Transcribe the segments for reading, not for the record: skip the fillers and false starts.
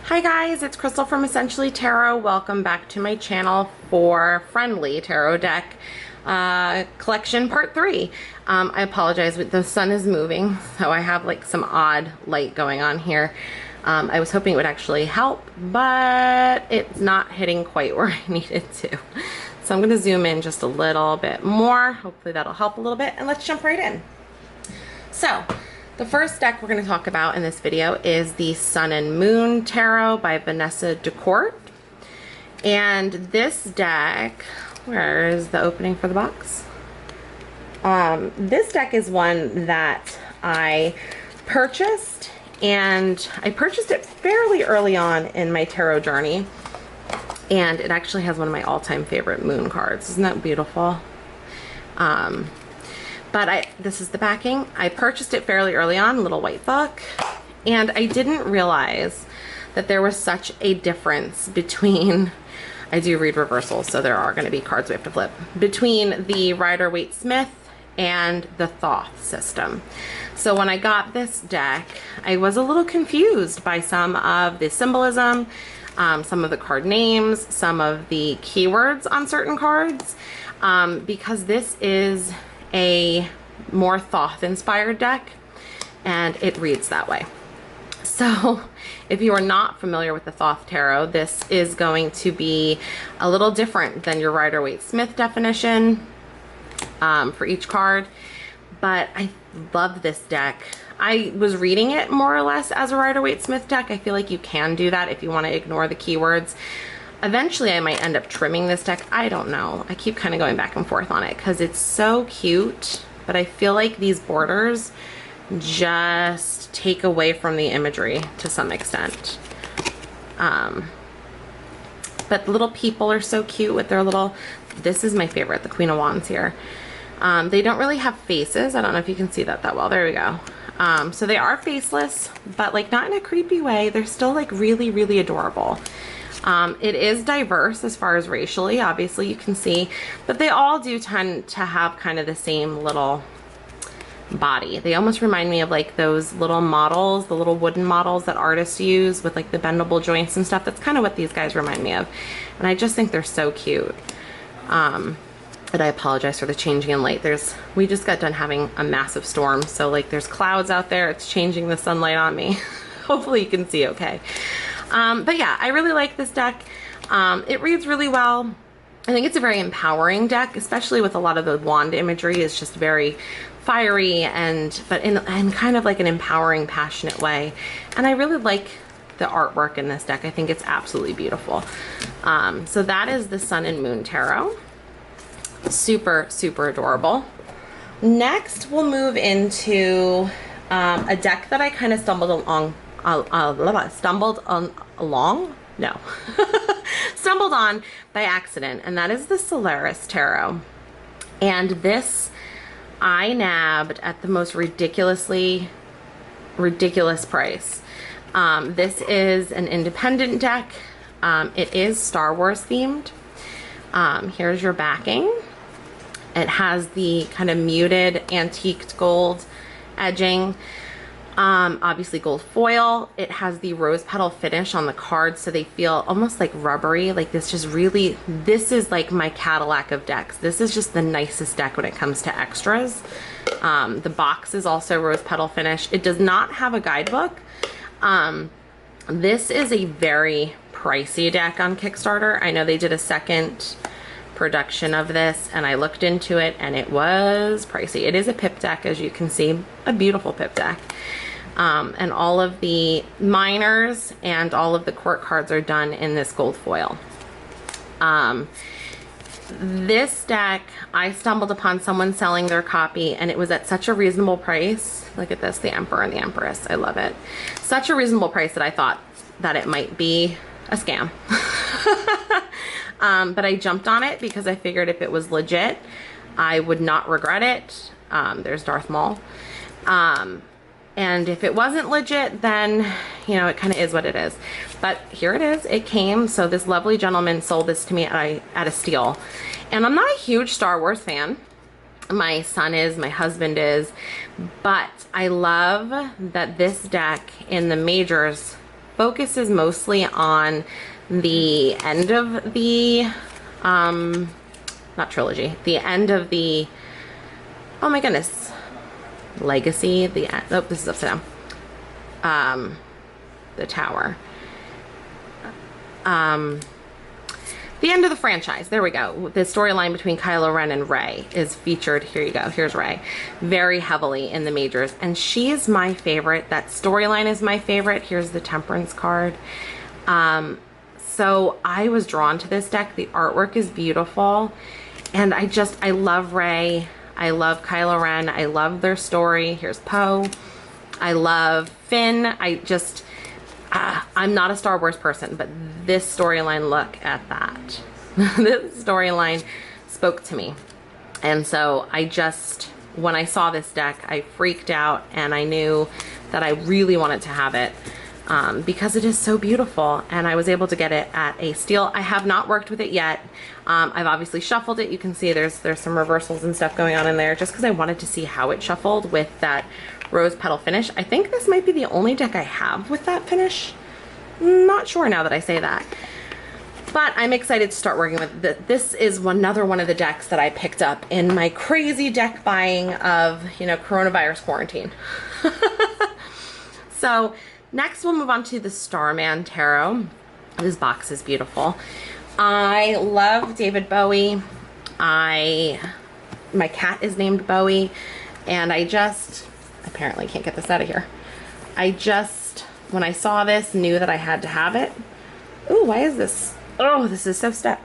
Hi guys, it's Crystal from Essentially Tarot. Welcome back to my channel for Friendly Tarot Deck Collection Part 3. I apologize, but the sun is moving, so I have like some odd light going on here. I was hoping it would actually help, but it's not hitting quite where I need it to. So I'm going to zoom in just a little bit more. Hopefully that'll help a little bit, and let's jump right in. So, the first deck we're going to talk about in this video is the Sun and Moon Tarot by Vanessa Ducourt. And this deck, where is the opening for the box? This deck is one that I purchased, and I purchased it fairly early on in my tarot journey. And it actually has one of my all-time favorite moon cards. Isn't that beautiful? But this is the backing. I purchased it fairly early on, little white book, and I didn't realize that there was such a difference between, I do read reversals, so there are going to be cards we have to flip, between the Rider-Waite-Smith and the Thoth system. So when I got this deck, I was a little confused by some of the symbolism, some of the card names, some of the keywords on certain cards, because this is a more Thoth inspired deck and it reads that way. So if you are not familiar with the Thoth Tarot, this is going to be a little different than your Rider-Waite-Smith definition for each card, but I love this deck. I was reading it more or less as a Rider-Waite-Smith deck. I feel like you can do that if you want to ignore the keywords. Eventually I might end up trimming this deck. I don't know. I keep kind of going back and forth on it because it's so cute, but I feel like these borders just take away from the imagery to some extent. But the little people are so cute with their little, this is my favorite, the Queen of Wands here. They don't really have faces. I don't know if you can see that well. There we go. So they are faceless, but like not in a creepy way. They're still like really, really adorable. It is diverse as far as racially, obviously you can see, but they all do tend to have kind of the same little body. They almost remind me of like those little models, the little wooden models that artists use with like the bendable joints and stuff. That's kind of what these guys remind me of. And I just think they're so cute. And I apologize for the changing in light. We just got done having a massive storm. So like there's clouds out there. It's changing the sunlight on me. Hopefully you can see okay. But yeah, I really like this deck. It reads really well. I think it's a very empowering deck, especially with a lot of the wand imagery. It's just very fiery but in kind of like an empowering, passionate way. And I really like the artwork in this deck. I think it's absolutely beautiful. So that is the Sun and Moon Tarot. Super, super adorable. Next, we'll move into a deck that I kind of stumbled on by accident, and that is the Solaris Tarot. And this I nabbed at the most ridiculous price. This is an independent deck. It is Star Wars themed. Here's your backing. It has the kind of muted antiqued gold edging. Obviously gold foil. It has the rose petal finish on the cards, so they feel almost like rubbery. Like this is like my Cadillac of decks. This is just the nicest deck when it comes to extras. The box is also rose petal finish. It does not have a guidebook. This is a very pricey deck on Kickstarter. I know they did a second production of this and I looked into it and it was pricey. It is a pip deck, as you can see, a beautiful pip deck. And all of the minors and all of the court cards are done in this gold foil. This deck, I stumbled upon someone selling their copy and it was at such a reasonable price. Look at this, the Emperor and the Empress. I love it. Such a reasonable price that I thought that it might be a scam. But I jumped on it because I figured if it was legit, I would not regret it. There's Darth Maul. And if it wasn't legit, then, you know, it kind of is what it is. But here it is. It came. So this lovely gentleman sold this to me at a steal. And I'm not a huge Star Wars fan. My son is, my husband is. But I love that this deck in the majors focuses mostly on the end of the, not trilogy, the end of the, oh my goodness, legacy, the, oh, this is upside down, the tower. The end of the franchise, there we go. The storyline between Kylo Ren and Rey is featured, here you go, here's Rey, very heavily in the majors, and she is my favorite. That storyline is my favorite. Here's the Temperance card. So I was drawn to this deck. The artwork is beautiful, and I love Rey. I love Kylo Ren. I love their story. Here's Poe. I love Finn. I'm not a Star Wars person, but this storyline, look at that. This storyline spoke to me. And so when I saw this deck, I freaked out, and I knew that I really wanted to have it because it is so beautiful, and I was able to get it at a steal. I have not worked with it yet. I've obviously shuffled it. You can see there's some reversals and stuff going on in there, just because I wanted to see how it shuffled with that rose petal finish. I think this might be the only deck I have with that finish. Not sure now that I say that, but I'm excited to start working with it. This is another one of the decks that I picked up in my crazy deck buying of, coronavirus quarantine. So next we'll move on to the Starman Tarot. This box is beautiful. I love David Bowie. My cat is named Bowie, and I apparently can't get this out of here. When I saw this, knew that I had to have it. Ooh, why is this? Oh, this is so stuck.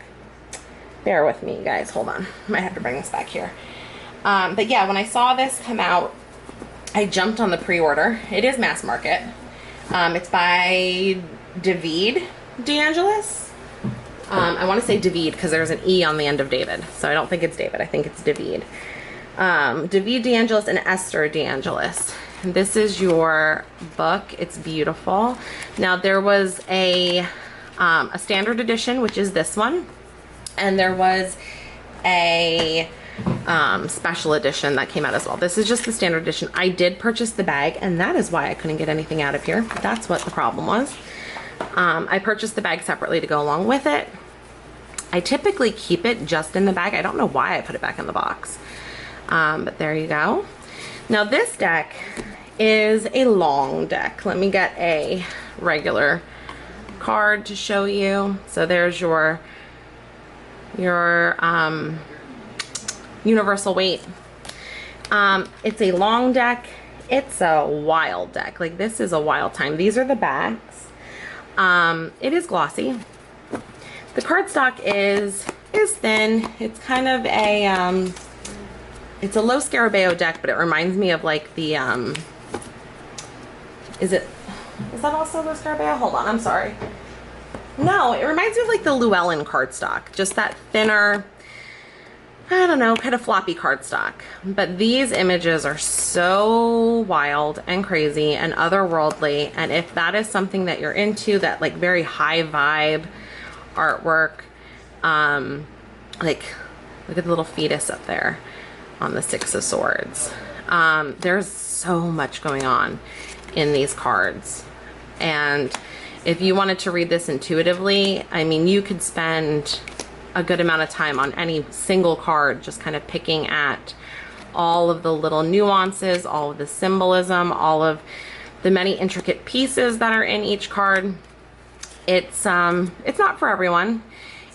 Bear with me, guys. Hold on. I might have to bring this back here. But yeah, when I saw this come out, I jumped on the pre-order. It is mass market. It's by David DeAngelis. I want to say David because there's an E on the end of David. So I don't think it's David. I think it's David. David DeAngelis and Astera DeAngelis. This is your book. It's beautiful. Now there was a standard edition, which is this one, and there was a special edition that came out as well. This is just the standard edition. I did purchase the bag, and that is why I couldn't get anything out of here. That's what the problem was. I purchased the bag separately to go along with it. I typically keep it just in the bag. I don't know why I put it back in the box. But there you go. Now this deck is a long deck. Let me get a regular card to show you. So there's your universal weight. It's a long deck. It's a wild deck. Like, this is a wild time. These are the backs. It is glossy. The cardstock is thin. It's kind of a it's a low Scarabeo deck, but it reminds me of like the is that also low Scarabeo? Hold on, I'm sorry. No, it reminds me of like the Llewellyn cardstock, just that thinner, I don't know, kind of floppy cardstock. But these images are so wild and crazy and otherworldly, and if that is something that you're into, that like very high vibe artwork, like look at the little fetus up there on the Six of Swords. There's so much going on in these cards, and if you wanted to read this intuitively, I mean, you could spend a good amount of time on any single card, just kind of picking at all of the little nuances, all of the symbolism, all of the many intricate pieces that are in each card. It's not for everyone.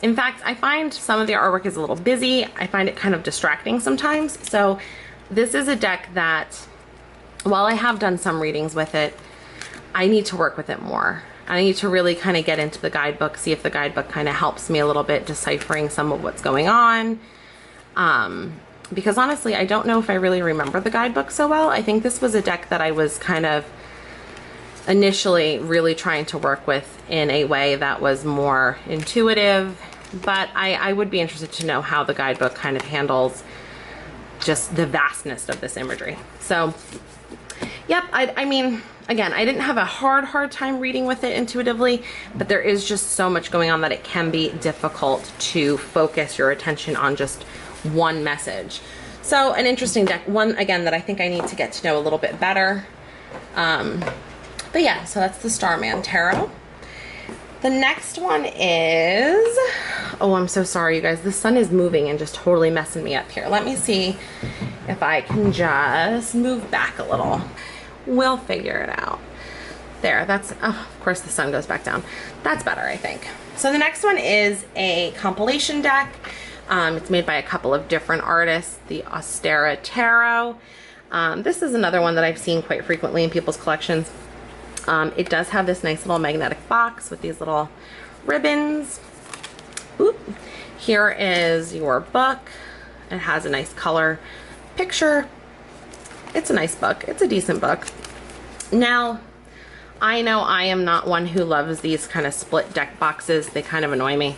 In fact, I find some of the artwork is a little busy. I find it kind of distracting sometimes. So this is a deck that, while I have done some readings with it, I need to work with it more. I need to really kind of get into the guidebook, see if the guidebook kind of helps me a little bit deciphering some of what's going on. Because honestly, I don't know if I really remember the guidebook so well. I think this was a deck that I was kind of initially really trying to work with in a way that was more intuitive, but I would be interested to know how the guidebook kind of handles just the vastness of this imagery. So, yep, I mean, again, I didn't have a hard time reading with it intuitively, but there is just so much going on that it can be difficult to focus your attention on just one message. So but an interesting deck, one, again, that I think I need to get to know a little bit better. But But yeah, so that's the Starman Tarot. The next one is, oh, I'm so sorry, you guys. The sun is moving and just totally messing me up here. Let me see if I can just move back a little. We'll figure it out. There, that's, oh, of course the sun goes back down. That's better, I think. So the next one is a compilation deck. It's made by a couple of different artists, the Ostara Tarot. This is another one that I've seen quite frequently in people's collections. It does have this nice little magnetic box with these little ribbons. Oop. Here is your book. It has a nice color picture. It's a nice book. It's a decent book. Now, I know I am not one who loves these kind of split deck boxes. They kind of annoy me.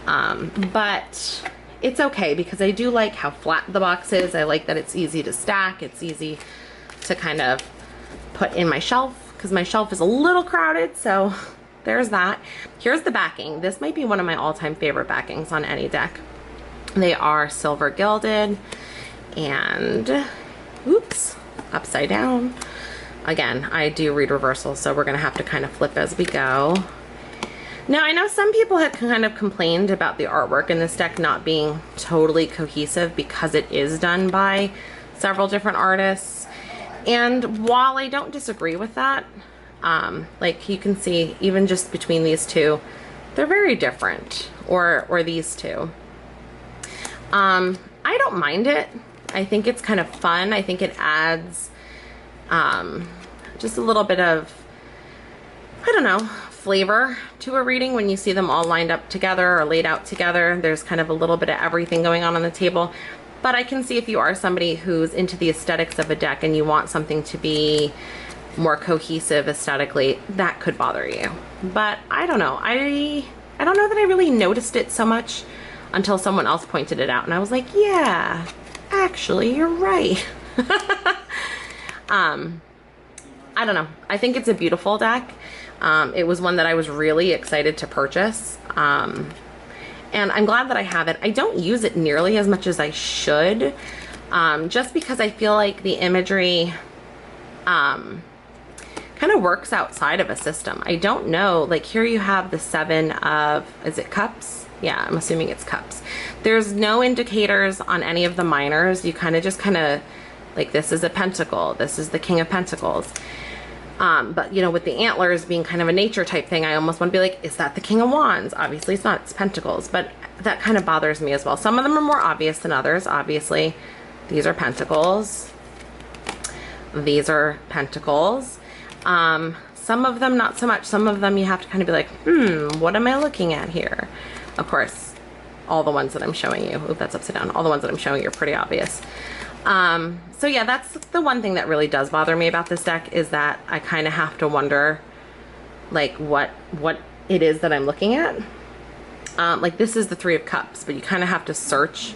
But it's okay because I do like how flat the box is. I like that it's easy to stack. It's easy to kind of put in my shelf because my shelf is a little crowded. So there's that. Here's the backing. This might be one of my all-time favorite backings on any deck. They are silver gilded and, oops, upside down. Again, I do read reversals, so we're gonna have to kind of flip as we go. Now, I know some people had kind of complained about the artwork in this deck not being totally cohesive because it is done by several different artists. And while I don't disagree with that, like you can see, even just between these two, they're very different, or these two. I don't mind it. I think it's kind of fun. I think it adds just a little bit of, I don't know, flavor to a reading when you see them all lined up together or laid out together. There's kind of a little bit of everything going on the table. But I can see if you are somebody who's into the aesthetics of a deck and you want something to be more cohesive aesthetically, that could bother you. But I don't know. I don't know that I really noticed it so much until someone else pointed it out. And I was like, yeah, actually, you're right. I don't know. I think it's a beautiful deck. It was one that I was really excited to purchase. And I'm glad that I have it. I don't use it nearly as much as I should, just because I feel like the imagery kind of works outside of a system. I don't know, like here you have the 7 of, is it cups? Yeah, I'm assuming it's cups. There's no indicators on any of the minors. You kind of, like this is a pentacle, this is the King of Pentacles. But you know, with the antlers being kind of a nature type thing, I almost want to be like, is that the King of Wands? Obviously it's not, it's pentacles, but that kind of bothers me as well. Some of them are more obvious than others. Obviously, these are pentacles. These are pentacles. Some of them not so much. Some of them you have to kind of be like, what am I looking at here? Of course, all the ones that I'm showing you, oop, that's upside down. All the ones that I'm showing you are pretty obvious. So yeah, that's the one thing that really does bother me about this deck, is that I kind of have to wonder like what it is that I'm looking at. Like this is the 3 of Cups, but you kind of have to search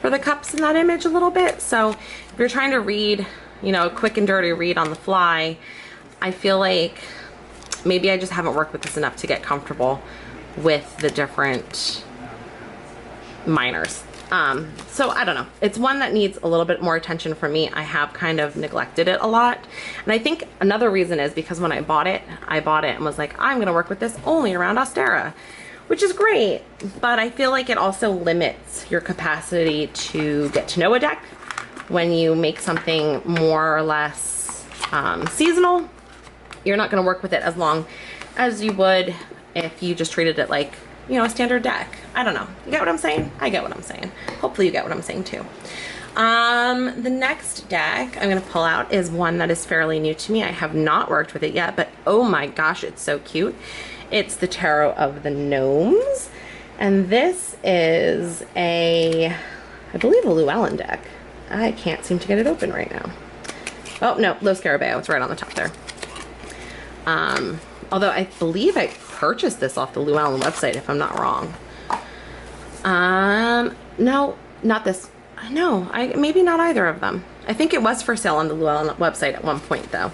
for the cups in that image a little bit. So if you're trying to read, you know, a quick and dirty read on the fly, I feel like maybe I just haven't worked with this enough to get comfortable with the different minors. So I don't know. It's one that needs a little bit more attention from me. I have kind of neglected it a lot. And I think another reason is because when I bought it and was like, I'm going to work with this only around Astera, which is great. But I feel like it also limits your capacity to get to know a deck when you make something more or less seasonal. You're not going to work with it as long as you would if you just treated it like, you know, a standard deck. I don't know. You get what I'm saying? I get what I'm saying. Hopefully you get what I'm saying too. The next deck I'm going to pull out is one that is fairly new to me. I have not worked with it yet, but oh my gosh, it's so cute. It's the Tarot of the Gnomes. And this is I believe a Llewellyn deck. I can't seem to get it open right now. Oh no, Los Scarabeo. It's right on the top there. Although I believe I purchased this off the Llewellyn website, if I'm not wrong. No, not this. No, maybe not either of them. I think it was for sale on the Llewellyn website at one point though.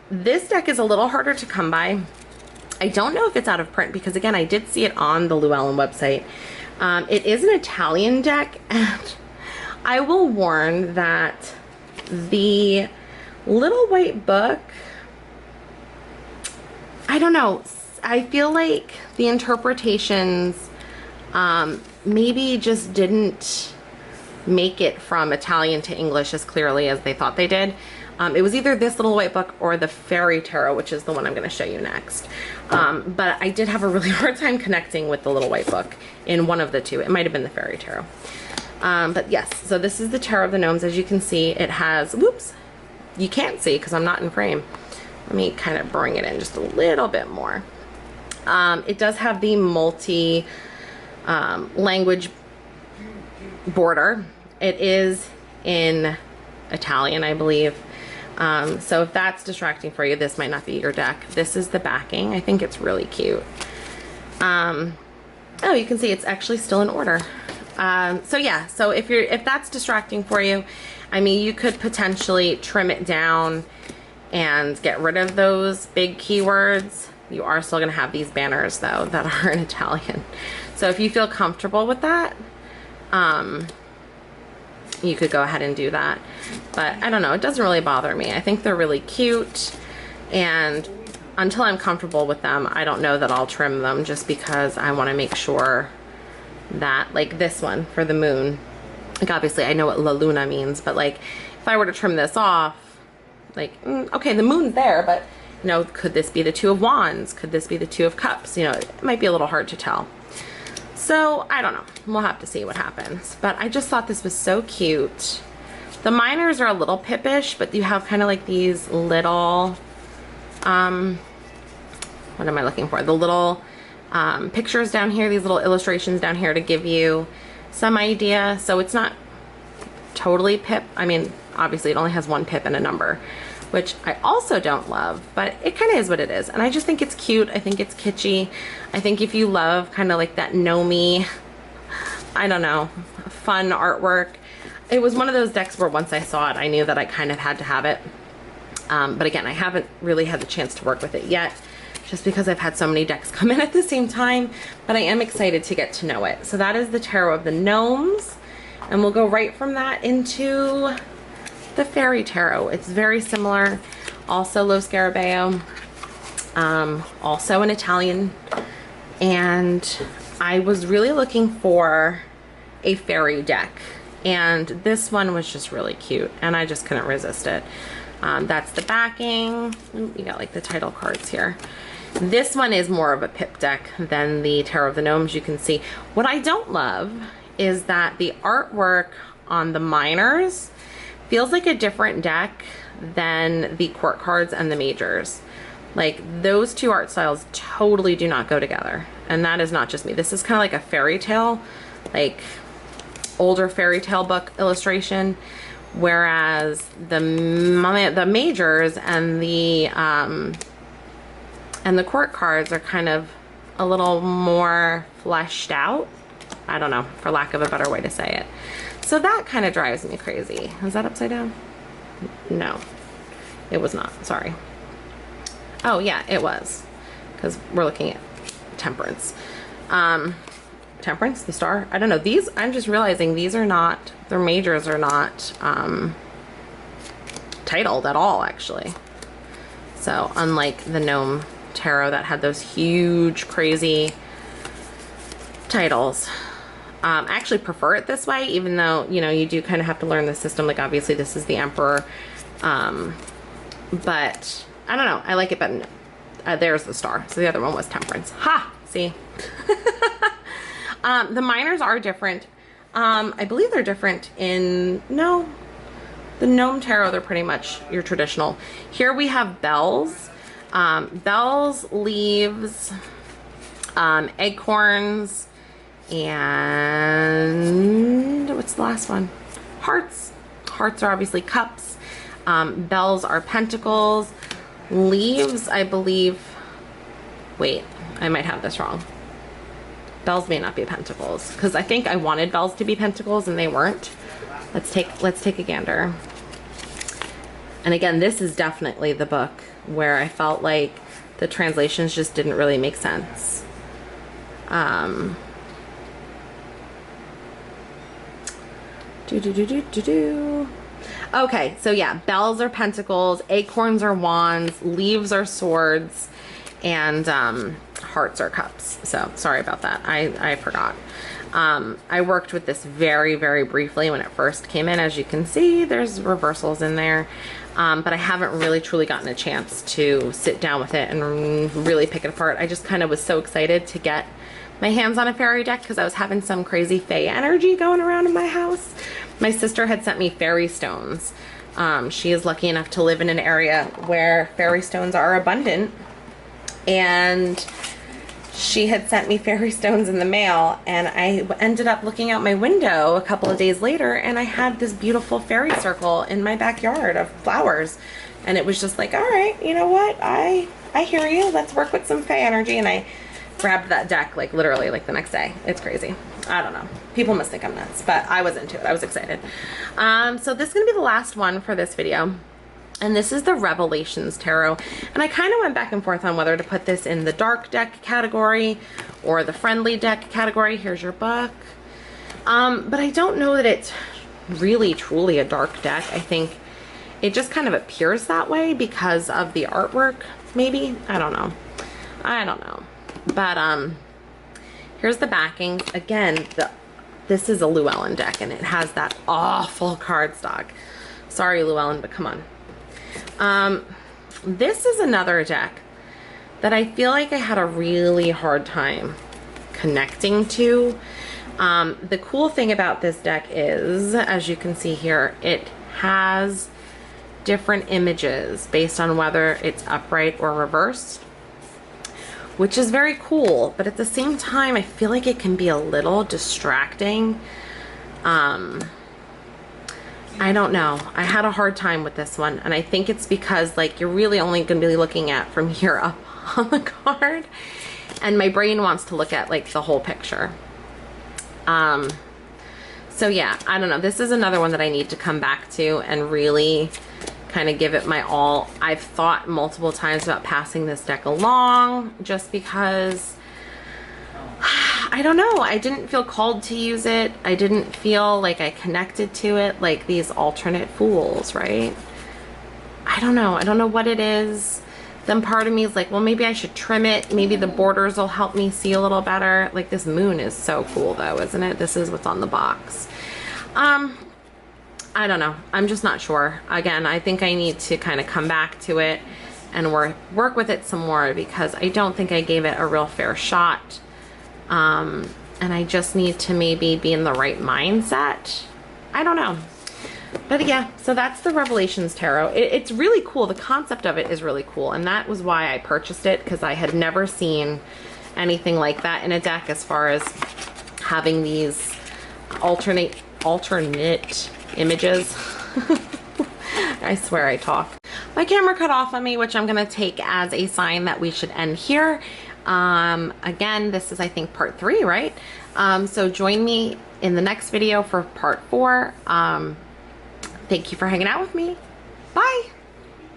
This deck is a little harder to come by. I don't know if it's out of print because again, I did see it on the Llewellyn website. It is an Italian deck, and I will warn that the little white book I don't know. I feel like the interpretations maybe just didn't make it from Italian to English as clearly as they thought they did. It was either this little white book or the Fairy Tarot, which is the one I'm going to show you next. But I did have a really hard time connecting with the little white book in one of the two. It might have been the Fairy Tarot. But yes, so this is the Tarot of the Gnomes. As you can see, it has, whoops, you can't see because I'm not in frame. Let me kind of bring it in just a little bit more. It does have the multi language border. It is in Italian, I believe. So if that's distracting for you, this might not be your deck. This is the backing. I think it's really cute. Oh, you can see it's actually still in order. So yeah, so if that's distracting for you, I mean, you could potentially trim it down and get rid of those big keywords. You are still gonna have these banners though that are in Italian. So if you feel comfortable with that, you could go ahead and do that. But I don't know, it doesn't really bother me. I think they're really cute, and until I'm comfortable with them, I don't know that I'll trim them, just because I want to make sure that, like this one for the moon, like obviously I know what La Luna means, but like if I were to trim this off, like, okay, the moon's there, but you know, could this be the Two of Wands? Could this be the Two of Cups? You know, it might be a little hard to tell. So I don't know, we'll have to see what happens. But I just thought this was so cute. The minors are a little pippish, but you have kind of like these little, what am I looking for? The little pictures down here, these little illustrations down here to give you some idea. So it's not totally pip. I mean, obviously it only has one pip and a number, which I also don't love, but it kind of is what it is. And I just think it's cute. I think it's kitschy. I think if you love kind of like that Gnome, I don't know, fun artwork. It was one of those decks where once I saw it, I knew that I kind of had to have it. But again, I haven't really had the chance to work with it yet, just because I've had so many decks come in at the same time, but I am excited to get to know it. So that is the Tarot of the Gnomes, and we'll go right from that into the Fairy Tarot. It's very similar, also Lo Scarabeo, also an Italian, and I was really looking for a fairy deck, and this one was just really cute, and I just couldn't resist it. That's the backing. Ooh, you got like the title cards here. This one is more of a pip deck than the Tarot of the Gnomes, you can see. What I don't love is that the artwork on the minors feels like a different deck than the court cards and the majors. Like, those two art styles totally do not go together. And that is not just me. This is kind of like a fairy tale, like older fairy tale book illustration, whereas the majors and the court cards are kind of a little more fleshed out. I don't know, for lack of a better way to say it. So that kind of drives me crazy. Is that upside down? No, it was not. Sorry. Oh yeah, it was, because we're looking at Temperance. Temperance, the star. I don't know. These, I'm just realizing these are not, their majors are not titled at all, actually. So unlike the Gnome Tarot that had those huge, crazy titles. I actually prefer it this way, even though, you know, you do kind of have to learn the system. Like, obviously this is the Emperor, but I don't know, I like it better. There's the star. So the other one was Temperance. Ha! See? The minors are different. I believe they're different in, no, the Gnome Tarot, they're pretty much your traditional. Here we have bells. Bells, leaves, acorns, and what's the last one? Hearts. Hearts are obviously cups. Bells are pentacles. Leaves, I believe, wait, I might have this wrong. Bells may not be pentacles, because I think I wanted bells to be pentacles and they weren't. Let's take a gander. And again, this is definitely the book where I felt like the translations just didn't really make sense. Okay, so yeah, bells are pentacles, acorns are wands, leaves are swords, and hearts or cups. So sorry about that. I forgot. I worked with this very, very briefly when it first came in. As you can see, there's reversals in there. But I haven't really truly gotten a chance to sit down with it and really pick it apart. I just kind of was so excited to get my hands on a fairy deck because I was having some crazy fae energy going around in my house. My sister had sent me fairy stones. She is lucky enough to live in an area where fairy stones are abundant, and she had sent me fairy stones in the mail, and I ended up looking out my window a couple of days later and I had this beautiful fairy circle in my backyard of flowers, and it was just like, all right, you know what, I hear you, let's work with some fae energy. And I grabbed that deck like literally like the next day. It's crazy. I don't know, people must think I'm nuts, but I was into it. I was excited. So this is gonna be the last one for this video. And this is the Revelations Tarot. And I kind of went back and forth on whether to put this in the dark deck category or the friendly deck category. Here's your book. But I don't know that it's really truly a dark deck. I think it just kind of appears that way because of the artwork, maybe. I don't know. I don't know. But here's the backing. Again, this is a Llewellyn deck and it has that awful cardstock. Sorry, Llewellyn, but come on. This is another deck that I feel like I had a really hard time connecting to. The cool thing about this deck is, as you can see here, it has different images based on whether it's upright or reversed, which is very cool, but at the same time I feel like it can be a little distracting. I don't know. I had a hard time with this one, and I think it's because like you're really only going to be looking at from here up on the card, and my brain wants to look at like the whole picture. So yeah, I don't know. This is another one that I need to come back to and really kind of give it my all. I've thought multiple times about passing this deck along just because I don't know, I didn't feel called to use it. I didn't feel like I connected to it like these alternate fools, right? I don't know what it is. Then part of me is like, well, maybe I should trim it. Maybe the borders will help me see a little better. Like this moon is so cool though, isn't it? This is what's on the box. I don't know. I'm just not sure. Again, I think I need to kind of come back to it and work with it some more because I don't think I gave it a real fair shot. And I just need to maybe be in the right mindset. I don't know. But yeah, so that's the Revelations Tarot. It's really cool. The concept of it is really cool. And that was why I purchased it, because I had never seen anything like that in a deck as far as having these alternate images. I swear I talk. My camera cut off on me, which I'm going to take as a sign that we should end here. Again, this is I think part 3, right? So join me in the next video for part 4. Thank you for hanging out with me. Bye.